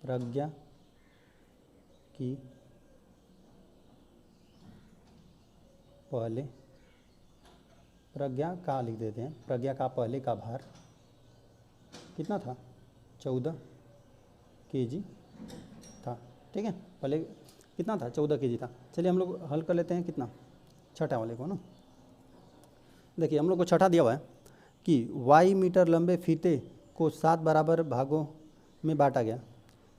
प्रज्ञा की पहले, प्रज्ञा का लिख देते हैं, प्रज्ञा का पहले का भार कितना था, 14 kg था। ठीक है, पहले कितना था, 14 kg था। चलिए हम लोग हल कर लेते हैं, कितना, छठा वाले को ना। देखिए हम लोग को छठा दिया हुआ है कि y मीटर लंबे फीते को 7 बराबर भागों में बांटा गया,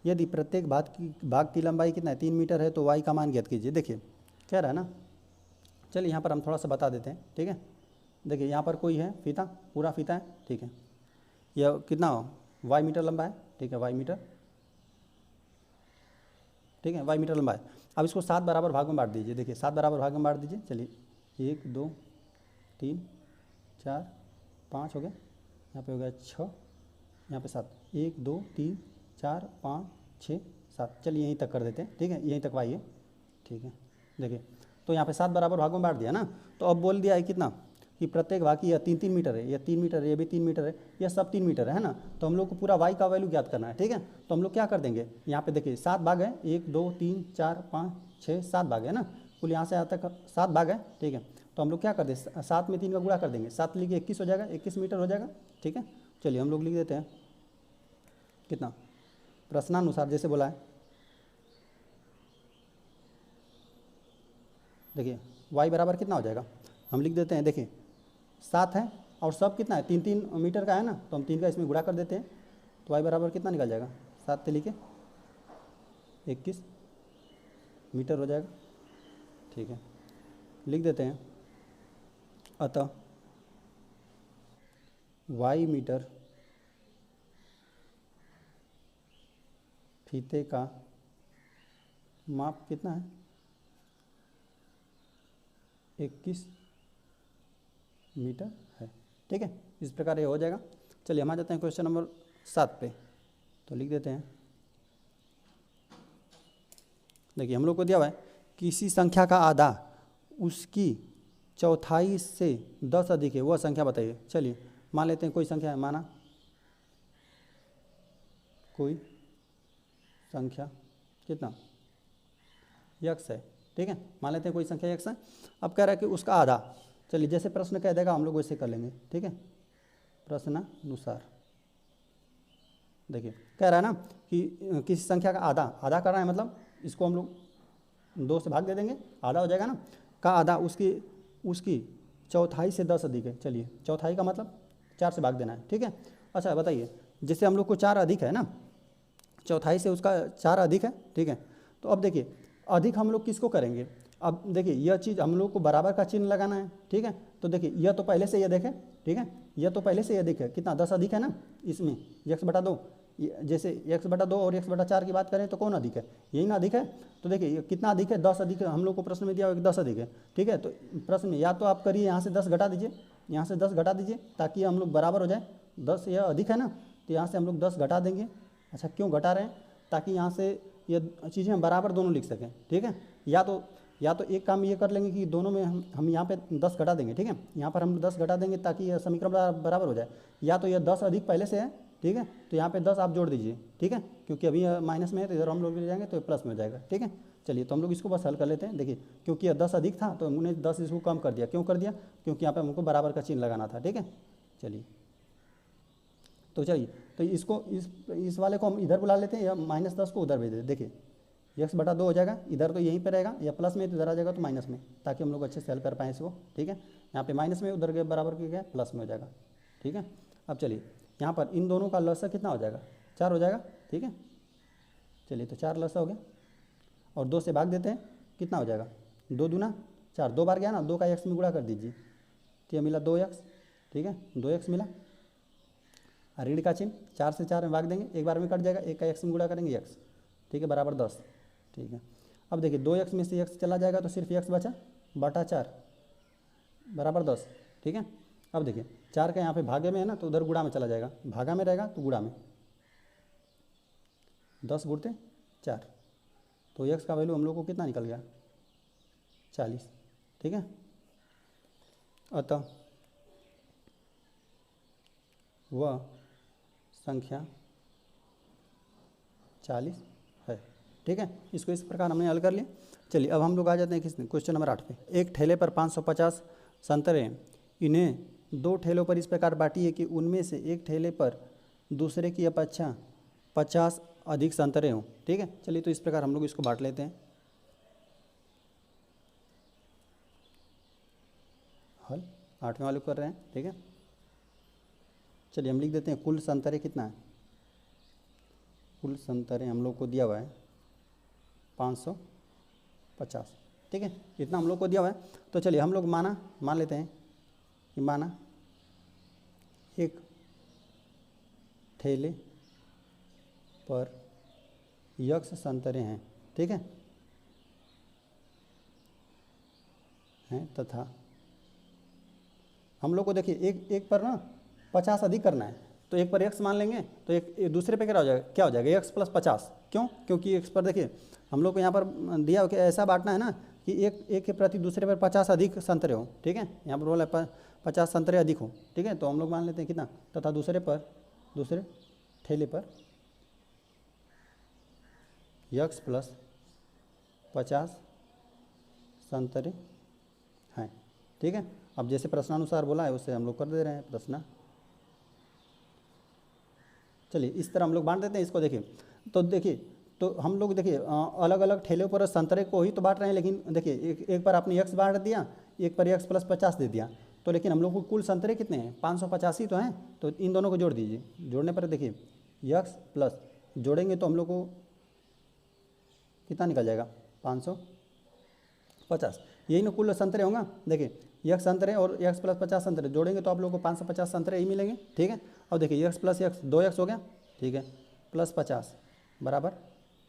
यदि प्रत्येक भाग की लंबाई कितना है, 3 मीटर है, तो y का मान ज्ञात कीजिए। देखिए कह रहा है ना, चलिए यहाँ पर हम थोड़ा सा बता देते हैं। ठीक है, देखिए यहाँ पर कोई है फीता, पूरा फीता है। ठीक है, यह कितना y मीटर लंबा है। ठीक है, y मीटर, ठीक है, y मीटर लंबा है। अब इसको 7 बराबर भाग में बांट दीजिए। देखिए 7 बराबर भाग में बांट दीजिए। चलिए 1 2 3 4 5 हो गया, यहाँ पे हो गया 6, यहाँ पे 7, 1 2 3 4 5 6 7, चलिए यहीं तक कर देते हैं। ठीक है, यहीं तक y है। ठीक है, देखिए तो यहाँ पे 7 बराबर भागों में बांट दिया ना, तो अब बोल दिया है कितना कि प्रत्येक भाग की यह 3 3 मीटर है, यह 3 मीटर है, यह भी 3 मीटर है, यह सब 3 मीटर है ना। तो हम लोग को पूरा y का वैल्यू ज्ञात करना है। ठीक है, तो हम लोग क्या कर देंगे, यहाँ पे देखिए 7 भाग है, 1 2 3 4 5 6 7 भाग है ना, कुल यहाँ से यहाँ तक 7 भाग है। ठीक है, तो हम लोग क्या कर दें, 7 में 3 का गुणा कर देंगे, 7 लिखिए 21 हो जाएगा, 21 मीटर हो जाएगा। ठीक है, चलिए हम लोग लिख देते हैं कितना, प्रश्नानुसार जैसे बोला है। देखिए y बराबर कितना हो जाएगा, हम लिख देते हैं। देखिए 7 है और सब कितना है, 3 3 मीटर का है ना, तो हम 3 का इसमें गुणा कर देते हैं, तो y बराबर कितना निकल जाएगा, 7 से लिखे 21 मीटर हो जाएगा। ठीक है, लिख देते हैं। अतः y मीटर फीते का माप कितना है, 21 मीटर है। ठीक है, इस प्रकार ये हो जाएगा। चलिए हम आ जाते हैं क्वेश्चन नंबर 7 पे, तो लिख देते हैं। देखिए हम लोग को दिया हुआ है किसी संख्या का आधा उसकी चौथाई से 10 अधिक है, वह संख्या बताइए। चलिए मान लेते हैं कोई संख्या है, माना कोई संख्या कितना x है। ठीक है, मान लेते हैं कोई संख्या x है। अब कह रहा है कि उसका आधा, चलिए जैसे प्रश्न कह देगा हम लोग वैसे कर लेंगे। ठीक है, प्रश्नानुसार देखिए कह रहा है ना कि किसी संख्या का आधा, आधा कर रहा है मतलब इसको हम लोग 2 से भाग दे देंगे, आधा हो जाएगा ना, का आधा उसकी चौथाई से 10 अधिक है। चलिए चौथाई का मतलब 4 से भाग देना है। ठीक है, अच्छा बताइए, जैसे हम लोग को 4 अधिक है ना, चौथाई से उसका 4 अधिक है। ठीक है, तो अब देखिए अधिक हम लोग किसको करेंगे, अब देखिए यह चीज़ हम लोग को बराबर का चिन्ह लगाना है। ठीक है, तो देखिए यह तो पहले से यह देखे, ठीक है, यह तो पहले से यह अधिक है, कितना 10 अधिक है ना, इसमें x/2, जैसे x/2 और x/4 की बात करें तो कौन अधिक है, यही ना अधिक है। तो देखिए ये कितना अधिक है, 10 अधिक है, हम लोग को प्रश्न में दिया हुआ है कि 10 अधिक है। ठीक है, तो प्रश्न में या तो आप करिए यहाँ से 10 घटा दीजिए, यहाँ से 10 घटा दीजिए ताकि हम लोग बराबर हो जाए। 10 यह अधिक है ना, तो यहाँ से हम लोग 10 घटा देंगे। अच्छा क्यों घटा रहे हैं, ताकि यहाँ से ये चीज़ें हम बराबर दोनों लिख सकें। ठीक है, या तो एक काम ये कर लेंगे कि दोनों में हम यहाँ पे 10 घटा देंगे। ठीक है, यहाँ पर हम 10 घटा देंगे ताकि यह समीकरण बराबर हो जाए, या तो यह 10 अधिक पहले से है। ठीक है, तो यहाँ पे 10 आप जोड़ दीजिए। ठीक है, क्योंकि अभी माइनस में है तो इधर हम लोग ले जाएंगे तो प्लस में हो जाएगा। ठीक है, चलिए तो हम लोग इसको बस हल कर लेते हैं। देखिए क्योंकि यह 10 अधिक था तो हमने 10 इसको कम कर दिया। क्यों कर दिया, क्योंकि यहाँ पे हमको बराबर का चिन्ह लगाना था। ठीक है, चलिए तो चलिए तो इसको इस वाले को हम इधर बुला लेते हैं, या -10 को उधर भेज देते। देखिए x/2 हो जाएगा, इधर तो यहीं पे रहेगा, या प्लस में तो इधर आ जाएगा तो माइनस में, ताकि हम लोग अच्छे से हल कर पाएँ इसको। ठीक है, यहाँ पे माइनस में, उधर के बराबर के गया प्लस में हो जाएगा। ठीक है, अब चलिए यहाँ पर इन दोनों का लसा कितना हो जाएगा, 4 हो जाएगा। ठीक है, चलिए तो 4 लसा हो गया, और 2 से भाग देते हैं, कितना हो जाएगा, 2 दूना 4, 2 बार गया ना, 2 का x में गुणा कर दीजिए तो यह मिला 2x। ठीक है, 2x मिला, ऋण का चिन्ह 4 से 4 में भाग देंगे, एक बार में कट जाएगा, 1 का x में गुणा करेंगे x। ठीक है, बराबर 10। ठीक है, अब देखिए 2x में से x चला जाएगा तो सिर्फ x बचा, बटा 4 बराबर 10। ठीक है, अब देखिए 4 का यहाँ पे भागे में है ना, तो उधर गुणा में चला जाएगा, भागा में रहेगा तो गुणा में, 10 गुणते 4, तो x का वैल्यू हम लोग को कितना निकल गया, 40। ठीक है, अतः वह संख्या 40 है। ठीक है, इसको इस प्रकार हमने हल कर लिया। चलिए अब हम लोग आ जाते हैं किस क्वेश्चन नंबर 8 पे। एक ठेले पर 550 संतरे हैं, इन्हें 2 ठेलों पर इस प्रकार बांटिए कि उनमें से एक ठेले पर दूसरे की अपेक्षा 50 अधिक संतरे हों। ठीक है, चलिए तो इस प्रकार हम लोग इसको बांट लेते हैं। हल 8वें वाले कर रहे हैं। ठीक है, चलिए हम लिख देते हैं कुल संतरे कितना है, कुल संतरे हम लोग को दिया हुआ है 550। ठीक है, इतना हम लोग को दिया हुआ है। तो चलिए हम लोग मान लेते हैं कि माना एक ठेले पर x संतरे हैं। ठीक है, तथा हम लोग को देखिए एक पर ना 50 अधिक करना है, तो एक पर x मान लेंगे तो एक दूसरे पे क्या हो जाएगा x + 50। क्यों, क्योंकि x पर देखिए हम लोग को यहाँ पर दिया कि ऐसा बांटना है ना कि एक के प्रति दूसरे पर 50 अधिक संतरे हो। ठीक है, यहाँ पर बोला 50 संतरे अधिक हो। ठीक है, तो हम लोग मान लेते हैं कितना, तथा दूसरे ठेले पर x + 50 संतरे हैं। ठीक है, अब जैसे प्रश्नानुसार बोला है उससे हम लोग कर दे रहे हैं प्रश्न। चलिए इस तरह हम लोग बांट देते हैं इसको। देखिए तो हम लोग देखिए अलग अलग ठेलों पर संतरे को ही तो बांट रहे हैं, लेकिन देखिए एक पर आपने x बांट दिया, एक पर x + 50 दे दिया, तो लेकिन हम लोग को कुल संतरे कितने हैं, 550 ही तो हैं। तो इन दोनों को जोड़ दीजिए, जोड़ने पर देखिए x प्लस जोड़ेंगे तो हम लोग को कितना निकल जाएगा, 550। यही ना कुल संतरे होंगे। देखिए x संतरे और x + 50 संतरे जोड़ेंगे तो आप लोगों को 550 संतरे ही मिलेंगे। ठीक है, अब देखिए x + x 2x हो गया। ठीक है, + 50 बराबर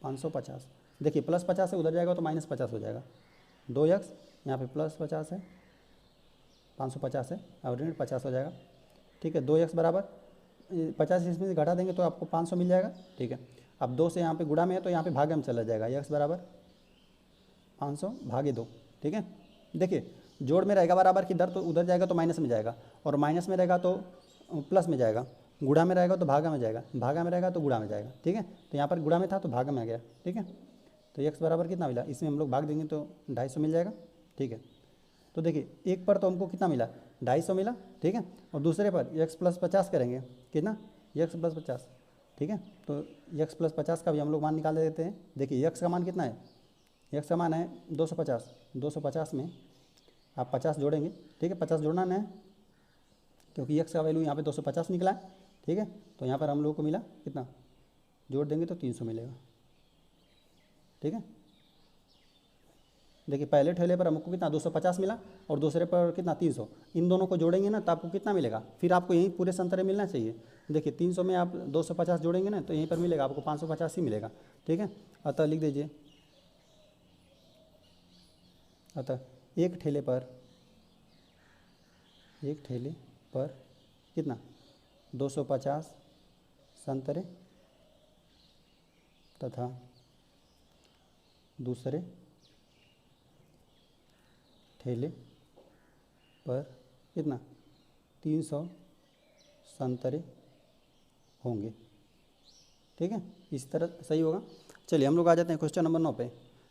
550। देखिए +50 से उधर जाएगा तो -50 हो जाएगा, 2x यहाँ पे +50 है 550 है, और ऋण 50 हो जाएगा। ठीक है, 2x बराबर 50 इसमें से घटा देंगे तो आपको 500 मिल जाएगा। ठीक है, अब 2 से यहाँ पे गुणा में है तो यहाँ पे भागे में चला जाएगा, x बराबर 500 भागे 2। ठीक है, देखिए जोड़ में रहेगा बराबर की दर तो उधर जाएगा तो माइनस में जाएगा, और माइनस में रहेगा तो प्लस में जाएगा, गुणा में रहेगा तो भागा में जाएगा, भागा में रहेगा तो गुणा में जाएगा। ठीक है, तो यहाँ पर गुणा में था तो भागा में आ गया। ठीक है, तो x बराबर कितना मिला, इसमें हम लोग भाग देंगे तो 250 मिल जाएगा। ठीक है, तो देखिए एक पर तो हमको कितना मिला, 250 मिला। ठीक है, और दूसरे पर x प्लस 50 करेंगे, कितना, x प्लस 50। ठीक है, तो x प्लस 50 का भी हम लोग मान निकाल देते हैं। देखिए x का मान कितना है, x का मान है 250, 250 में आप 50 जोड़ेंगे। ठीक है, 50 जोड़ना है क्योंकि x का वैल्यू यहाँ पे 250 निकला है। ठीक है, तो यहाँ पर हम लोग को मिला कितना, जोड़ देंगे तो 300 मिलेगा। ठीक है, देखिए पहले ठेले पर हमको कितना 250 मिला और दूसरे पर कितना 300, इन दोनों को जोड़ेंगे ना तो आपको कितना मिलेगा, फिर आपको यहीं पूरे संतरे मिलना चाहिए। देखिए 300 में आप 250 जोड़ेंगे ना तो यहीं पर मिलेगा आपको 550 ही मिलेगा। ठीक है, अतः लिख दीजिए, अतः एक ठेले पर कितना 250 संतरे तथा दूसरे ठेले पर कितना 300 संतरे होंगे। ठीक है, इस तरह सही होगा। चलिए हम लोग आ जाते हैं क्वेश्चन नंबर 9 पे।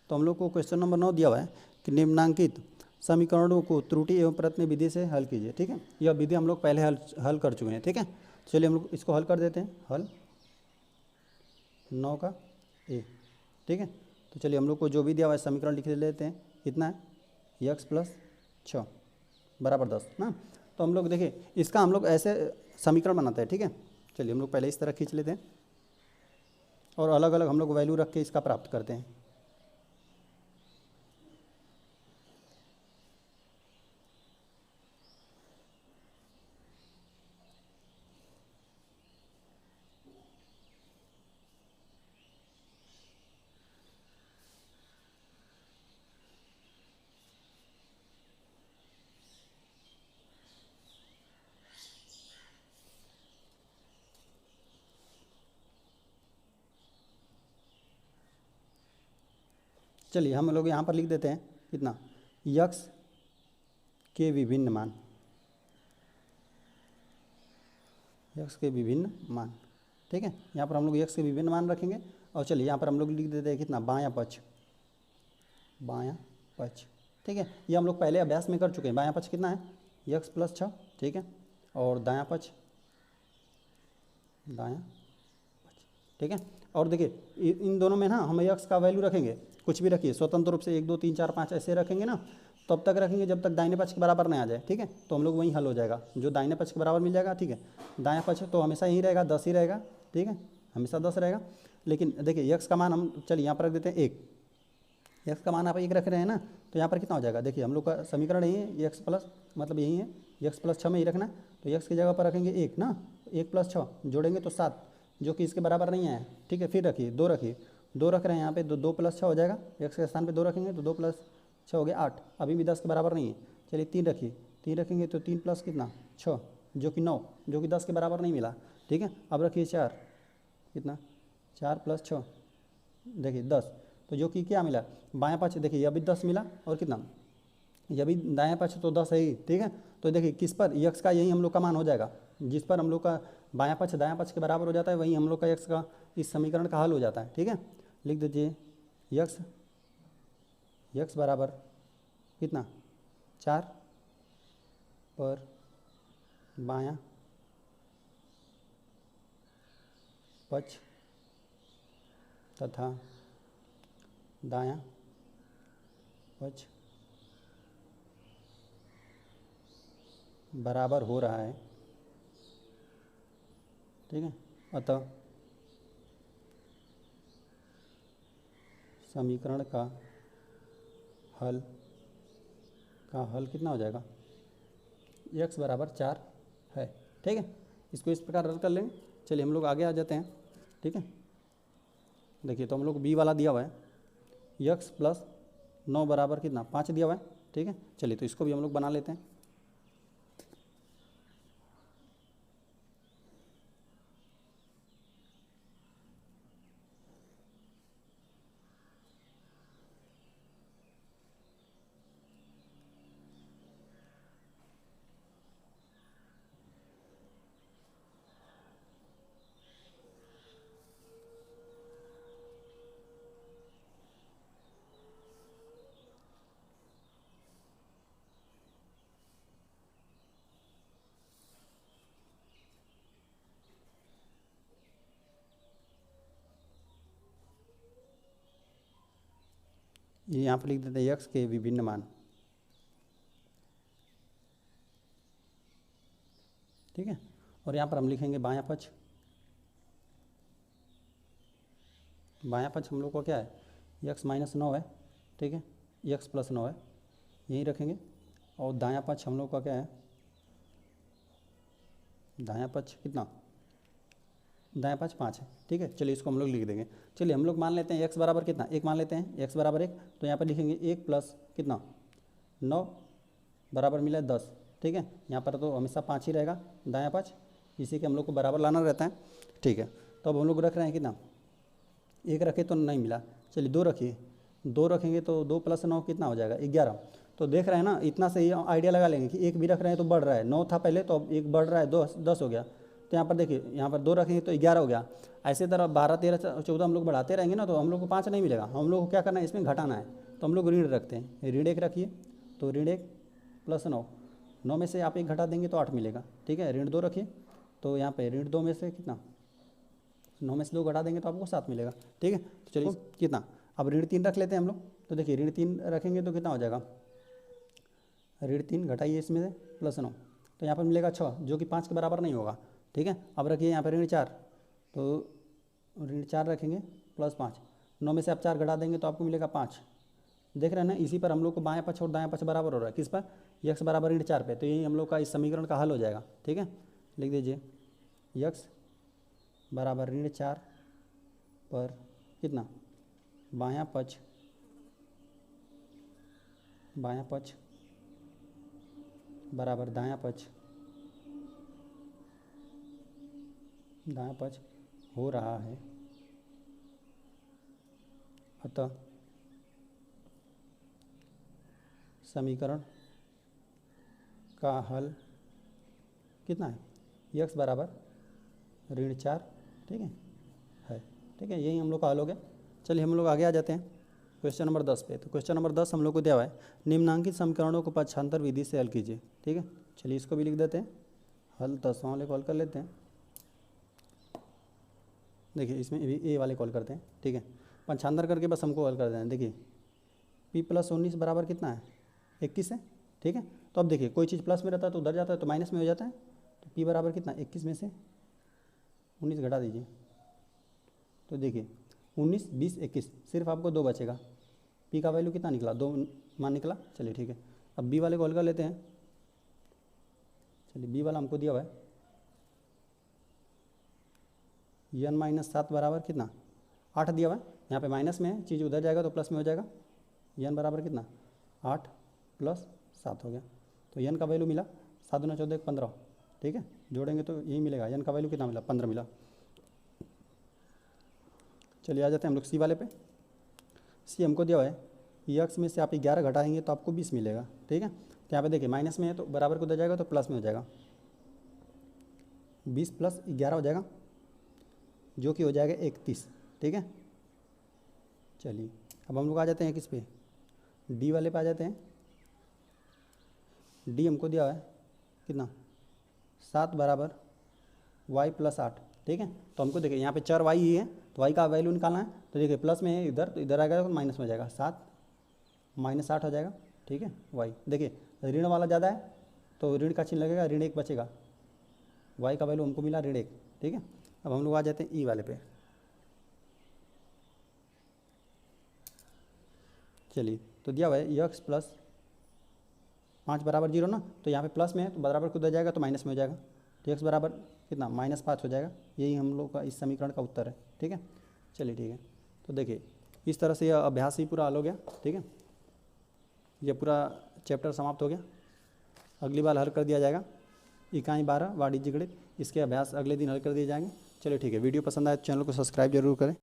तो हम लोग को क्वेश्चन नंबर 9 दिया हुआ है कि निम्नांकित समीकरणों को त्रुटि एवं प्रत्न विधि से हल कीजिए। ठीक है, यह विधि हम लोग पहले हल कर चुके हैं। ठीक है, चलिए हम लोग इसको हल कर देते हैं, हल 9 का ए। ठीक है, तो चलिए हम लोग को जो भी दिया हुआ है समीकरण लिख लेते हैं। कितना है, x प्लस 6 बराबर 10 ना। तो हम लोग देखिए इसका हम लोग ऐसे समीकरण बनाते हैं। ठीक है, चलिए हम लोग पहले इस तरह खींच लेते हैं और अलग अलग हम लोग वैल्यू रख के इसका प्राप्त करते हैं। चलिए हम लोग यहाँ पर लिख देते हैं कितना, x के विभिन्न मान, x के विभिन्न मान। ठीक है, यहाँ पर हम लोग x के विभिन्न मान रखेंगे। और चलिए यहाँ पर हम लोग लिख देते हैं कितना, बायां पक्ष, बायां पक्ष। ठीक है, ये हम लोग पहले अभ्यास में कर चुके हैं। बायां पक्ष कितना है, x प्लस 6। ठीक है, और दायां पक्ष, दायां पक्ष। ठीक है, और देखिए इन दोनों में ना हम x का वैल्यू रखेंगे, कुछ भी रखिए स्वतंत्र रूप से 1 2 3 4 5 ऐसे रखेंगे ना, तब तक रखेंगे जब तक दाहिने पक्ष के बराबर नहीं आ जाए। ठीक है, तो हम लोग वहीं हल हो जाएगा, जो दाहिने पक्ष के बराबर मिल जाएगा। ठीक है, दायां पक्ष तो हमेशा यही रहेगा, 10 ही रहेगा। ठीक है, हमेशा 10 रहेगा। लेकिन देखिए x का मान हम चलिए यहाँ पर रख देते हैं 1, x का मान आप 1 रख रहे हैं ना, तो यहाँ पर कितना हो जाएगा, देखिए हम लोग का समीकरण यही है, x प्लस मतलब यही है, x प्लस 6 में ही रखना। तो x की जगह पर रखेंगे 1 ना, 1 प्लस 6 जोड़ेंगे तो 7, जो कि इसके बराबर नहीं है। ठीक है, फिर रखिए 2 रखिए, 2 रख रहे हैं यहाँ पे, 2 प्लस 6 हो जाएगा, x के स्थान पे 2 रखेंगे तो 2 प्लस 6 हो गया 8, अभी भी 10 के बराबर नहीं है। चलिए 3 रखिए, 3 रखेंगे तो 3 प्लस कितना 6, जो कि 9, जो कि 10 के बराबर नहीं मिला। ठीक है, अब रखिए 4, कितना 4 प्लस 6 देखिए 10, तो जो कि क्या मिला, बायां पक्ष देखिए यह भी 10 मिला, और कितना यह भी दायां पक्ष तो 10 है ही। ठीक है, तो देखिए किस पर x का यही हम लोग का मान हो जाएगा, जिस पर हम लोग का बायां पक्ष दायां पक्ष के बराबर हो जाता है, वही हम लोग का x का इस समीकरण का हल हो जाता है। ठीक है, लिख दीजिए x बराबर कितना 4 पर बायां पक्ष तथा दायां पक्ष बराबर हो रहा है। ठीक है, अतः समीकरण का हल कितना हो जाएगा, x बराबर 4 है। ठीक है, इसको इस प्रकार हल कर लेंगे। चलिए हम लोग आगे आ जाते हैं। ठीक है, देखिए तो हम लोग b वाला दिया हुआ है, x प्लस 9 बराबर कितना 5 दिया हुआ है। ठीक है, चलिए तो इसको भी हम लोग बना लेते हैं। ये यहाँ पर लिख देते हैं x के विभिन्न मान, ठीक है। और यहाँ पर हम लिखेंगे बायां पक्ष, बायां पक्ष हम लोग को क्या है, x माइनस 9 है, ठीक है, x प्लस 9 है, यही रखेंगे। और दायां पक्ष हम लोग का क्या है, दायां पक्ष कितना, दायां पक्ष 5 है, ठीक है। चलिए इसको हम लोग लिख देंगे। चलिए हम लोग मान लेते हैं x बराबर कितना, 1 मान लेते हैं, x बराबर 1, तो यहाँ पर लिखेंगे 1 प्लस कितना 9 बराबर मिला 10, ठीक है। यहाँ पर तो हमेशा 5 ही रहेगा दायां पक्ष, इसी के हम लोग को बराबर लाना रहता है, ठीक है। तो अब हम लोग रख रहे हैं कितना, 1 रखे तो नहीं मिला, चलिए 2 रखिए, 2 रखेंगे तो 2 प्लस 9 कितना हो जाएगा 11। तो देख रहे हैं ना, इतना से ही आइडिया लगा लेंगे कि 1 भी रख रहे हैं तो बढ़ रहा है, 9 था पहले तो अब 1 बढ़ रहा है, 10 हो गया। तो यहाँ पर देखिए, यहाँ पर 2 रखेंगे तो 11 हो गया। ऐसे तरह 12, 13, 14 हम लोग बढ़ाते रहेंगे ना, तो हम लोग को 5 नहीं मिलेगा, हम लोग को क्या करना है, इसमें घटाना है। तो हम लोग ऋण रखते हैं, ऋण 1 रखिए, तो ऋण 1 प्लस 9 में से आप 1 घटा देंगे तो 8 मिलेगा, ठीक है। ऋण 2 रखिए, तो यहाँ पे ऋण 2 में से कितना, 9 में से 2 घटा देंगे तो आपको 7 मिलेगा, ठीक है। तो चलिए कितना, अब ऋण 3 रख लेते हैं हम लोग। तो देखिए ऋण 3 रखेंगे तो कितना हो जाएगा, ऋण 3 घटाइए इसमें से प्लस 9, तो यहाँ पर मिलेगा 6, जो कि 5 के बराबर नहीं होगा, ठीक है। अब रखिए यहाँ पर ऋण 4, तो ऋण 4 रखेंगे प्लस 5, 9 में से आप 4 घटा देंगे तो आपको मिलेगा 5। देख रहे हैं ना, इसी पर हम लोग को बाएं पक्ष और दाएं पक्ष बराबर हो रहा है, किस पर, x बराबर ऋण 4 पे। तो यही हम लोग का इस समीकरण का हल हो जाएगा, ठीक है। लिख दीजिए x बराबर ऋण 4 पर कितना, बायां पक्ष बराबर दायां पक्ष हो रहा है, अतः समीकरण का हल कितना है, x बराबर ऋण 4, ठीक है, ठीक है। यही हम लोग का हल हो गया। चलिए हम लोग आगे आ जाते हैं क्वेश्चन नंबर 10 पे। तो क्वेश्चन नंबर 10 हम लोग को दिया हुआ है, निम्नांकित समीकरणों को पक्षांतर विधि से हल कीजिए, ठीक है। चलिए इसको भी लिख देते हैं, हल 10 वाले कॉल कर लेते हैं। देखिए इसमें भी ए वाले कॉल करते हैं, ठीक है। पक्षांतर करके बस हमको हल कर देना है। देखिए p प्लस 19 बराबर कितना है, 21 है, ठीक है। तो अब देखिए कोई चीज़ प्लस में रहता है तो उधर जाता है तो माइनस में हो जाता है। तो p बराबर कितना, 21 में से 19 घटा दीजिए, तो देखिए 19, 20, 21, सिर्फ आपको 2 बचेगा। p का वैल्यू कितना निकला, 2 मान निकला। चलिए ठीक है, अब b वाले को हल कर लेते हैं। चलिए b वाला हमको दिया हुआ है n माइनस 7 बराबर कितना, 8 दिया हुआ है। यहाँ पे माइनस में है, चीज़ उधर जाएगा तो प्लस में हो जाएगा। n बराबर कितना, 8 प्लस 7 हो गया। तो n का वैल्यू मिला 7 दूना 14 15, ठीक है। जोड़ेंगे तो यही मिलेगा, n का वैल्यू कितना मिला, 15 मिला। चलिए आ जाते हैं हम लोग सी वाले पे। सी हमको दिया हुआ है x में से आप 11 घटाएंगे तो आपको 20 मिलेगा, ठीक है। तो यहाँ पे देखिए माइनस में है तो बराबर को उधर जाएगा तो प्लस में हो जाएगा, 20 प्लस 11 हो जाएगा, जो कि हो जाएगा 31, ठीक है। चलिए अब हम लोग आ जाते हैं किस पे, डी वाले पे आ जाते हैं। डी हमको दिया हुआ है कितना, 7 बराबर y प्लस 8, ठीक है। तो हमको देखिए यहाँ पे चर y ही है तो y का वैल्यू निकालना है। तो देखिए प्लस में है इधर, तो इधर आएगा तो माइनस में हो जाएगा, 7 माइनस 8 हो जाएगा, ठीक है। y देखिए ऋण वाला ज़्यादा है तो ऋण का चिन्ह लगेगा, ऋण 1 बचेगा, y का वैल्यू हमको मिला ऋण 1, ठीक है। अब हम लोग आ जाते हैं ई वाले पे। चलिए तो दिया हुआ है x प्लस 5 बराबर 0 ना, तो यहाँ पे प्लस में है तो बराबर को उधर जाएगा तो माइनस में हो जाएगा। तो x बराबर कितना, -5 हो जाएगा। यही हम लोग का इस समीकरण का उत्तर है, ठीक है। चलिए ठीक है, तो देखिए इस तरह से यह अभ्यास ही पूरा हल हो गया, ठीक है। यह पूरा चैप्टर समाप्त हो गया। अगली बार हल कर दिया जाएगा इकाई 12 वाणिज्य गणित, इसके अभ्यास अगले दिन हल कर दिए जाएंगे। चलिए ठीक है, वीडियो पसंद आए तो चैनल को सब्सक्राइब जरूर करें।